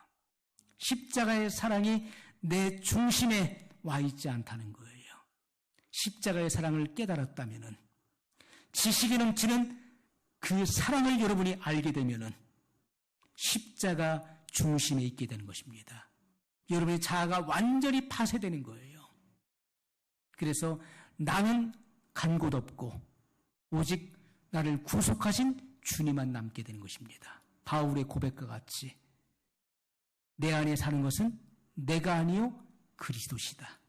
십자가의 사랑이 내 중심에 와 있지 않다는 거예요. 십자가의 사랑을 깨달았다면은, 지식이 넘치는 그 사랑을 여러분이 알게 되면은 십자가 중심에 있게 되는 것입니다. 여러분의 자아가 완전히 파쇄되는 거예요. 그래서 나는 간 곳 없고 오직 나를 구속하신 주님만 남게 되는 것입니다. 바울의 고백과 같이 내 안에 사는 것은 내가 아니요 그리스도시다.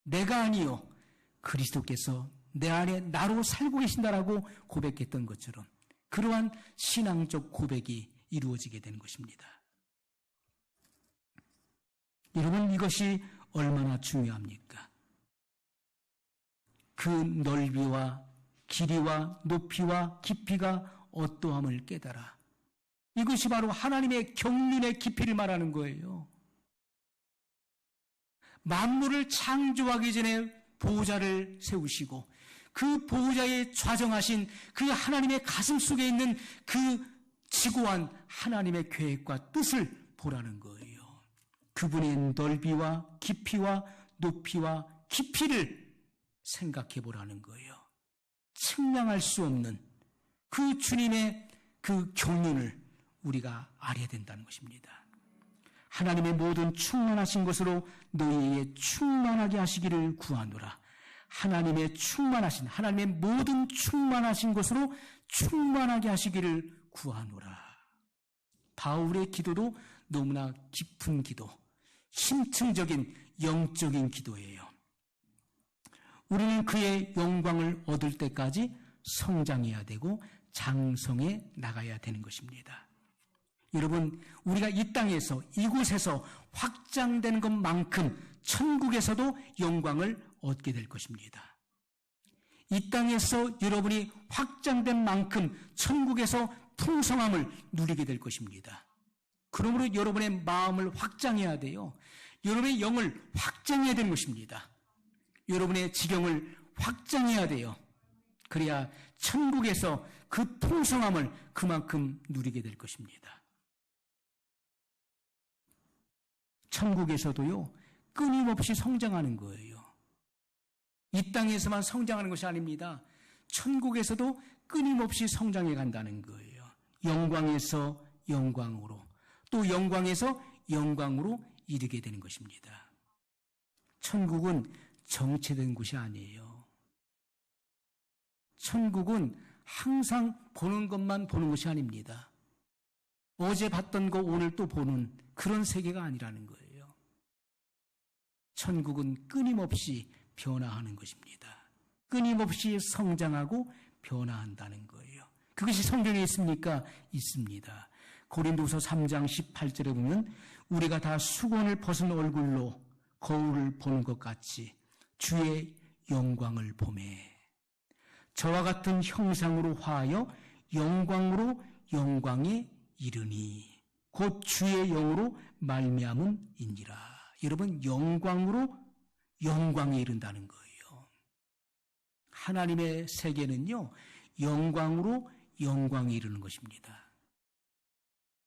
내가 아니요 그리스도께서 내 안에 나로 살고 계신다라고 고백했던 것처럼 그러한 신앙적 고백이 이루어지게 되는 것입니다. 여러분, 이것이 얼마나 중요합니까? 그 넓이와 길이와 높이와 깊이가 어떠함을 깨달아. 이것이 바로 하나님의 경륜의 깊이를 말하는 거예요. 만물을 창조하기 전에 보호자를 세우시고 그 보호자에 좌정하신 그 하나님의 가슴 속에 있는 그 지고한 하나님의 계획과 뜻을 보라는 거예요. 그분의 넓이와 깊이와 높이와 깊이를 생각해 보라는 거예요. 측량할 수 없는 그 주님의 그 경륜을 우리가 알아야 된다는 것입니다. 하나님의 모든 충만하신 것으로 너희에게 충만하게 하시기를 구하노라. 하나님의 모든 충만하신 것으로 충만하게 하시기를 구하노라. 바울의 기도도 너무나 깊은 기도, 심층적인 영적인 기도예요. 우리는 그의 영광을 얻을 때까지 성장해야 되고 장성해 나가야 되는 것입니다. 여러분, 우리가 이 땅에서, 이곳에서 확장되는 것만큼 천국에서도 영광을 얻게 될 것입니다. 이 땅에서 여러분이 확장된 만큼 천국에서 풍성함을 누리게 될 것입니다. 그러므로 여러분의 마음을 확장해야 돼요. 여러분의 영을 확장해야 되는 것입니다. 여러분의 지경을 확장해야 돼요. 그래야 천국에서 그 풍성함을 그만큼 누리게 될 것입니다. 천국에서도요, 끊임없이 성장하는 거예요. 이 땅에서만 성장하는 것이 아닙니다. 천국에서도 끊임없이 성장해 간다는 거예요. 영광에서 영광으로, 또 영광에서 영광으로 이르게 되는 것입니다. 천국은 정체된 곳이 아니에요. 천국은 항상 보는 것만 보는 것이 아닙니다. 어제 봤던 거 오늘 또 보는 그런 세계가 아니라는 거예요. 천국은 끊임없이 변화하는 것입니다. 끊임없이 성장하고 변화한다는 거예요. 그것이 성경에 있습니까? 있습니다. 고린도서 3장 18절에 보면 우리가 다 수건을 벗은 얼굴로 거울을 보는 것 같이 주의 영광을 보매 저와 같은 형상으로 화하여 영광으로 영광에 이르니 곧 주의 영으로 말미암음이니라. 여러분, 영광으로 영광에 이른다는 거예요. 하나님의 세계는요, 영광으로 영광에 이르는 것입니다.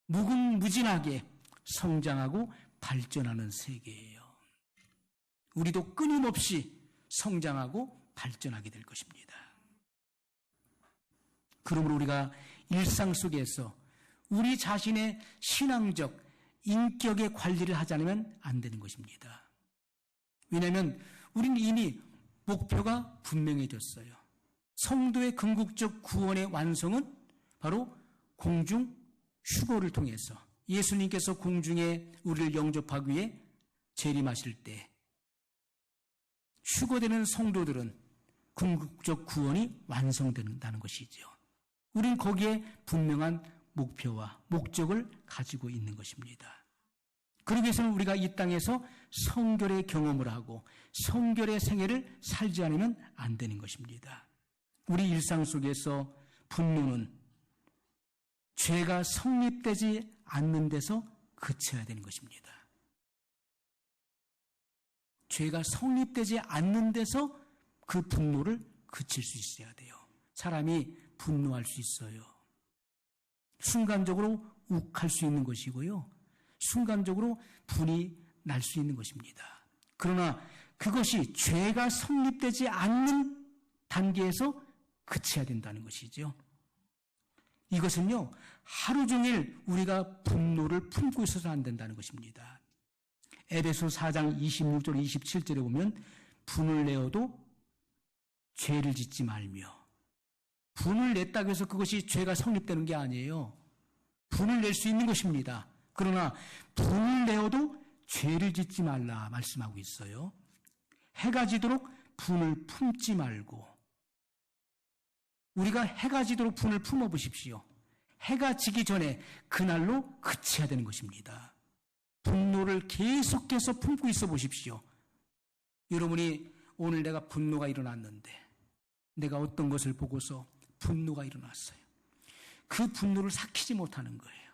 무궁무진하게 성장하고 발전하는 세계예요. 우리도 끊임없이 성장하고 발전하게 될 것입니다. 그러므로 우리가 일상 속에서 우리 자신의 신앙적 인격의 관리를 하지 않으면 안 되는 것입니다. 왜냐하면 우리는 이미 목표가 분명해졌어요. 성도의 궁극적 구원의 완성은 바로 공중 휴거를 통해서 예수님께서 공중에 우리를 영접하기 위해 재림하실 때 휴거되는 성도들은 궁극적 구원이 완성된다는 것이죠. 우린 거기에 분명한 목표와 목적을 가지고 있는 것입니다. 그러기 위해서는 우리가 이 땅에서 성결의 경험을 하고 성결의 생애를 살지 않으면 안 되는 것입니다. 우리 일상 속에서 분노는 죄가 성립되지 않는 데서 그쳐야 되는 것입니다. 죄가 성립되지 않는 데서 그 분노를 그칠 수 있어야 돼요. 사람이 분노할 수 있어요. 순간적으로 욱할 수 있는 것이고요. 순간적으로 분이 날 수 있는 것입니다. 그러나 그것이 죄가 성립되지 않는 단계에서 그쳐야 된다는 것이죠. 이것은요, 하루 종일 우리가 분노를 품고 있어서 안 된다는 것입니다. 에베소 4장 26절 27절에 보면 분을 내어도 죄를 짓지 말며, 분을 냈다고 해서 그것이 죄가 성립되는 게 아니에요. 분을 낼 수 있는 것입니다. 그러나 분을 내어도 죄를 짓지 말라 말씀하고 있어요. 해가 지도록 분을 품지 말고, 우리가 해가 지도록 분을 품어보십시오. 해가 지기 전에 그날로 그쳐야 되는 것입니다. 분노를 계속해서 품고 있어 보십시오. 여러분이 오늘 내가 분노가 일어났는데, 내가 어떤 것을 보고서 분노가 일어났어요. 그 분노를 삭히지 못하는 거예요.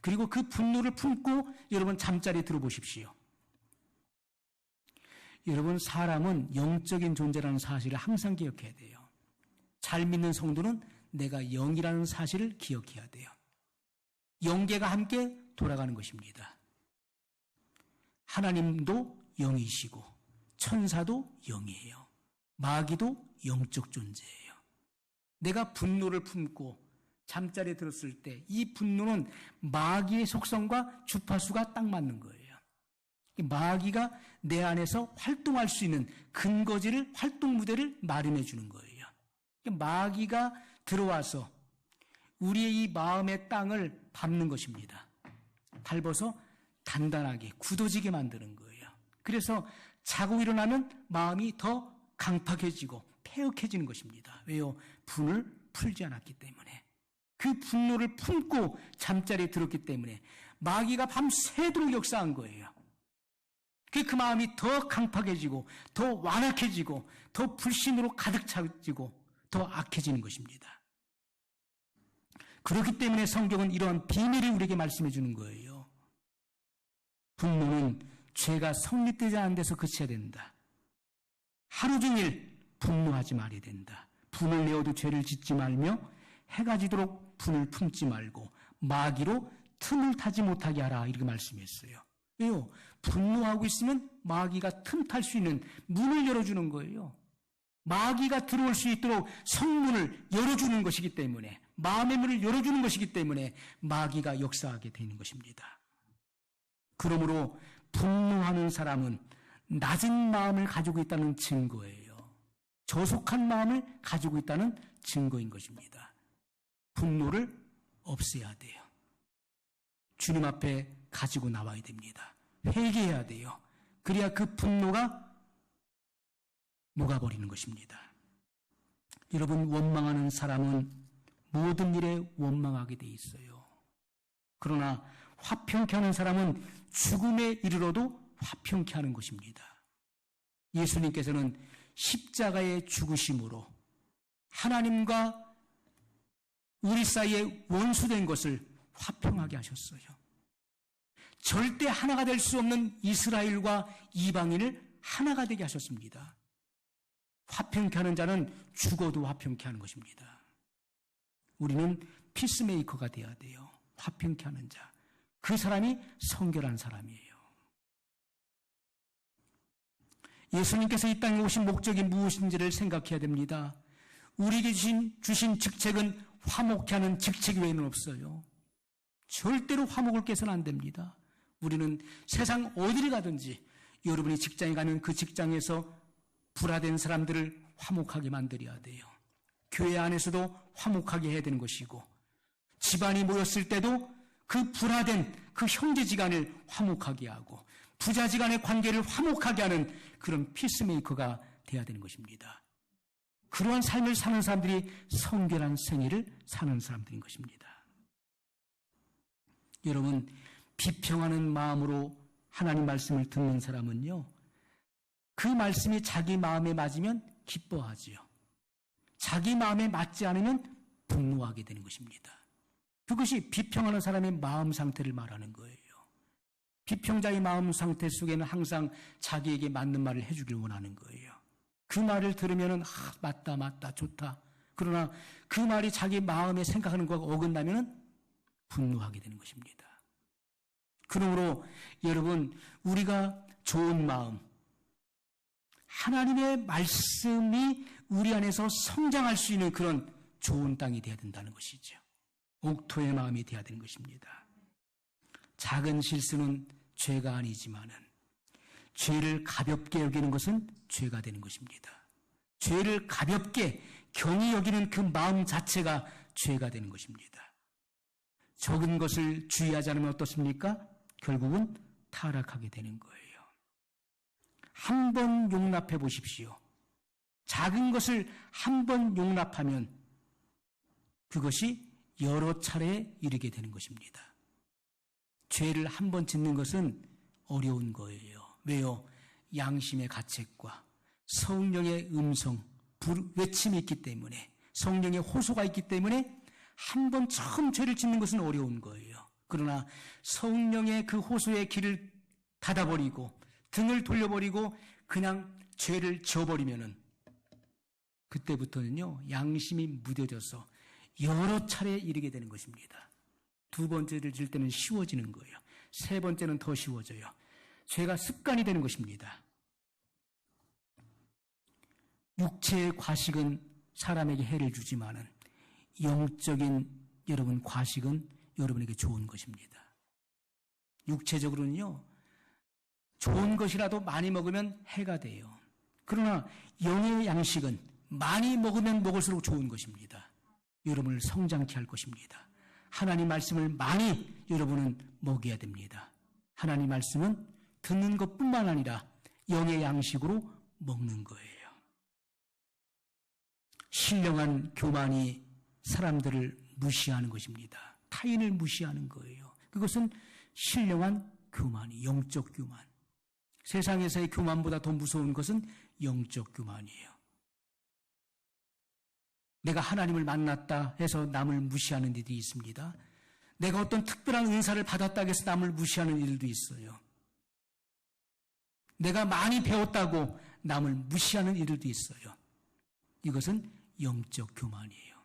그리고 그 분노를 품고 여러분 잠자리에 들어보십시오. 여러분, 사람은 영적인 존재라는 사실을 항상 기억해야 돼요. 잘 믿는 성도는 내가 영이라는 사실을 기억해야 돼요. 영계가 함께 돌아가는 것입니다. 하나님도 영이시고 천사도 영이에요. 마귀도 영적 존재예요. 내가 분노를 품고 잠자리에 들었을 때 이 분노는 마귀의 속성과 주파수가 딱 맞는 거예요. 마귀가 내 안에서 활동할 수 있는 근거지를, 활동 무대를 마련해 주는 거예요. 마귀가 들어와서 우리의 이 마음의 땅을 밟는 것입니다. 밟아서 단단하게 굳어지게 만드는 거예요. 그래서 자고 일어나면 마음이 더 강팍해지고 폐역해지는 것입니다. 왜요? 분을 풀지 않았기 때문에. 그 분노를 품고 잠자리에 들었기 때문에 마귀가 밤새도록 역사한 거예요. 그 마음이 더 강팍해지고 더 완악해지고 더 불신으로 가득 차지고 더 악해지는 것입니다. 그렇기 때문에 성경은 이러한 비밀을 우리에게 말씀해 주는 거예요. 분노는 죄가 성립되지 않은 데서 그쳐야 된다. 하루 종일 분노하지 말아야 된다. 분을 내어도 죄를 짓지 말며 해가 지도록 분을 품지 말고 마귀로 틈을 타지 못하게 하라, 이렇게 말씀했어요. 왜요? 분노하고 있으면 마귀가 틈 탈 수 있는 문을 열어주는 거예요. 마귀가 들어올 수 있도록 성문을 열어주는 것이기 때문에, 마음의 문을 열어주는 것이기 때문에 마귀가 역사하게 되는 것입니다. 그러므로 분노하는 사람은 낮은 마음을 가지고 있다는 증거예요. 저속한 마음을 가지고 있다는 증거인 것입니다. 분노를 없애야 돼요. 주님 앞에 가지고 나와야 됩니다. 회개해야 돼요. 그래야 그 분노가 녹아버리는 것입니다. 여러분, 원망하는 사람은 모든 일에 원망하게 돼 있어요. 그러나 화평케 하는 사람은 죽음에 이르러도 화평케 하는 것입니다. 예수님께서는 십자가의 죽으심으로 하나님과 우리 사이에 원수된 것을 화평하게 하셨어요. 절대 하나가 될 수 없는 이스라엘과 이방인을 하나가 되게 하셨습니다. 화평케 하는 자는 죽어도 화평케 하는 것입니다. 우리는 피스메이커가 되어야 돼요. 화평케 하는 자. 그 사람이 성결한 사람이에요. 예수님께서 이 땅에 오신 목적이 무엇인지를 생각해야 됩니다. 우리에게 주신 직책은 화목케 하는 직책 외에는 없어요. 절대로 화목을 깨서는 안 됩니다. 우리는 세상 어디를 가든지 여러분이 직장에 가면 그 직장에서 불화된 사람들을 화목하게 만들어야 돼요. 교회 안에서도 화목하게 해야 되는 것이고, 집안이 모였을 때도 그 불화된 그 형제지간을 화목하게 하고, 부자지간의 관계를 화목하게 하는 그런 피스메이커가 돼야 되는 것입니다. 그러한 삶을 사는 사람들이 성결한 생애를 사는 사람들인 것입니다. 여러분, 비평하는 마음으로 하나님 말씀을 듣는 사람은요, 그 말씀이 자기 마음에 맞으면 기뻐하지요. 자기 마음에 맞지 않으면 분노하게 되는 것입니다. 그것이 비평하는 사람의 마음 상태를 말하는 거예요. 비평자의 마음 상태 속에는 항상 자기에게 맞는 말을 해주길 원하는 거예요. 그 말을 들으면 맞다, 좋다. 그러나 그 말이 자기 마음에 생각하는 것과 어긋나면 분노하게 되는 것입니다. 그러므로 여러분, 우리가 좋은 마음, 하나님의 말씀이 우리 안에서 성장할 수 있는 그런 좋은 땅이 되어야 된다는 것이죠. 옥토의 마음이 되어야 되는 것입니다. 작은 실수는 죄가 아니지만은 죄를 가볍게 여기는 것은 죄가 되는 것입니다. 죄를 가볍게 경히 여기는 그 마음 자체가 죄가 되는 것입니다. 적은 것을 주의하지 않으면 어떻습니까? 결국은 타락하게 되는 거예요. 한 번 용납해 보십시오. 작은 것을 한 번 용납하면 그것이 여러 차례 이르게 되는 것입니다. 죄를 한 번 짓는 것은 어려운 거예요. 왜요? 양심의 가책과 성령의 음성, 외침이 있기 때문에, 성령의 호소가 있기 때문에 한 번 처음 죄를 짓는 것은 어려운 거예요. 그러나 성령의 그 호소의 길을 닫아버리고 등을 돌려버리고 그냥 죄를 지어버리면은 그때부터는요, 양심이 무뎌져서 여러 차례 이르게 되는 것입니다. 두 번째를 질 때는 쉬워지는 거예요. 세 번째는 더 쉬워져요. 죄가 습관이 되는 것입니다. 육체의 과식은 사람에게 해를 주지만은 영적인 여러분 과식은 여러분에게 좋은 것입니다. 육체적으로는요, 좋은 것이라도 많이 먹으면 해가 돼요. 그러나 영의 양식은 많이 먹으면 먹을수록 좋은 것입니다. 여러분을 성장케 할 것입니다. 하나님 말씀을 많이 여러분은 먹여야 됩니다. 하나님 말씀은 듣는 것뿐만 아니라 영의 양식으로 먹는 거예요. 신령한 교만이 사람들을 무시하는 것입니다. 타인을 무시하는 거예요. 그것은 신령한 교만이, 영적 교만. 세상에서의 교만보다 더 무서운 것은 영적 교만이에요. 내가 하나님을 만났다 해서 남을 무시하는 일이 있습니다. 내가 어떤 특별한 은사를 받았다 해서 남을 무시하는 일도 있어요. 내가 많이 배웠다고 남을 무시하는 일도 있어요. 이것은 영적 교만이에요.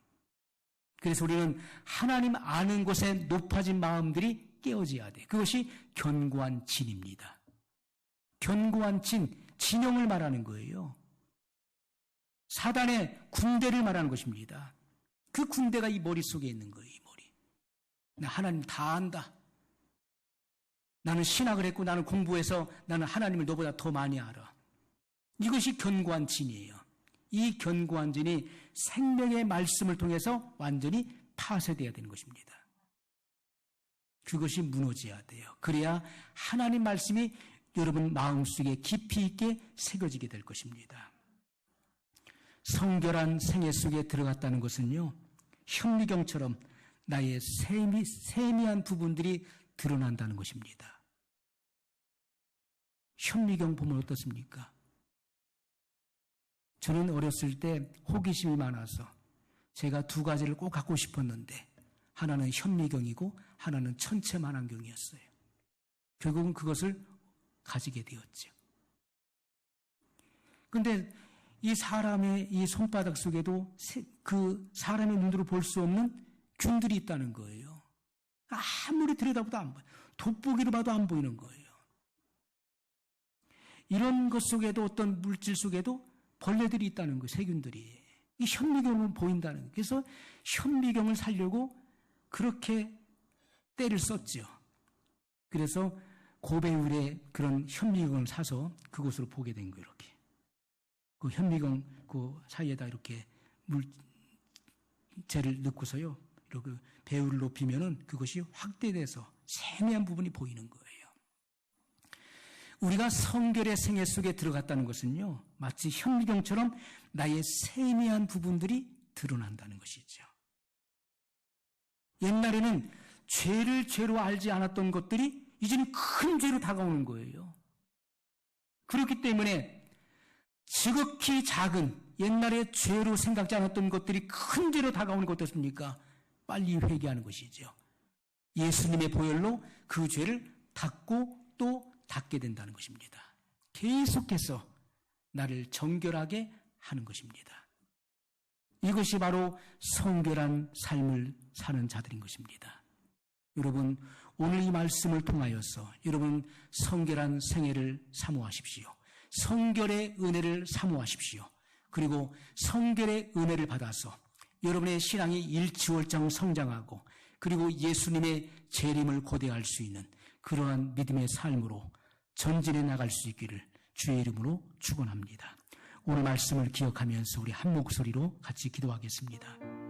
그래서 우리는 하나님 아는 것에 높아진 마음들이 깨어져야 돼. 그것이 견고한 진입니다. 견고한 진영을 말하는 거예요. 사단의 군대를 말하는 것입니다. 그 군대가 이 머릿속에 있는 거예요. 이 머리. 나 하나님 다 안다. 나는 신학을 했고 나는 공부해서 나는 하나님을 너보다 더 많이 알아. 이것이 견고한 진이에요. 이 견고한 진이 생명의 말씀을 통해서 완전히 파쇄되어야 되는 것입니다. 그것이 무너져야 돼요. 그래야 하나님 말씀이 여러분 마음속에 깊이 있게 새겨지게 될 것입니다. 성결한 생애 속에 들어갔다는 것은요, 현미경처럼 나의 세미한 부분들이 드러난다는 것입니다. 현미경 보면 어떻습니까? 저는 어렸을 때 호기심이 많아서 제가 두 가지를 꼭 갖고 싶었는데 하나는 현미경이고 하나는 천체만환경이었어요. 결국은 그것을 가지게 되었죠. 그런데 이 사람의 이 손바닥 속에도 그 사람의 눈으로 볼 수 없는 균들이 있다는 거예요. 아무리 들여다봐도 안 보여요. 돋보기로 봐도 안 보이는 거예요. 이런 것 속에도 어떤 물질 속에도 벌레들이 있다는 거예요. 세균들이. 이 현미경은 보인다는 거예요. 그래서 현미경을 사려고 그렇게 때를 썼죠. 그래서 고배율의 그런 현미경을 사서 그곳으로 보게 된 거예요. 이렇게. 그 현미경 그 사이에다 이렇게 물재를 넣고서요. 이렇게 배율을 높이면은 그것이 확대돼서 세미한 부분이 보이는 거예요. 우리가 성결의 생애 속에 들어갔다는 것은요, 마치 현미경처럼 나의 세미한 부분들이 드러난다는 것이죠. 옛날에는 죄를 죄로 알지 않았던 것들이 이제는 큰 죄로 다가오는 거예요. 그렇기 때문에 지극히 작은 옛날에 죄로 생각지 않았던 것들이 큰 죄로 다가오는 것 어떻습니까? 빨리 회개하는 것이죠. 예수님의 보혈로 그 죄를 닦고 또 닦게 된다는 것입니다. 계속해서 나를 정결하게 하는 것입니다. 이것이 바로 성결한 삶을 사는 자들인 것입니다. 여러분, 오늘 이 말씀을 통하여서 여러분 성결한 생애를 사모하십시오. 성결의 은혜를 사모하십시오. 그리고 성결의 은혜를 받아서 여러분의 신앙이 일치월장 성장하고 그리고 예수님의 재림을 고대할 수 있는 그러한 믿음의 삶으로 전진해 나갈 수 있기를 주의 이름으로 축원합니다. 오늘 말씀을 기억하면서 우리 한 목소리로 같이 기도하겠습니다.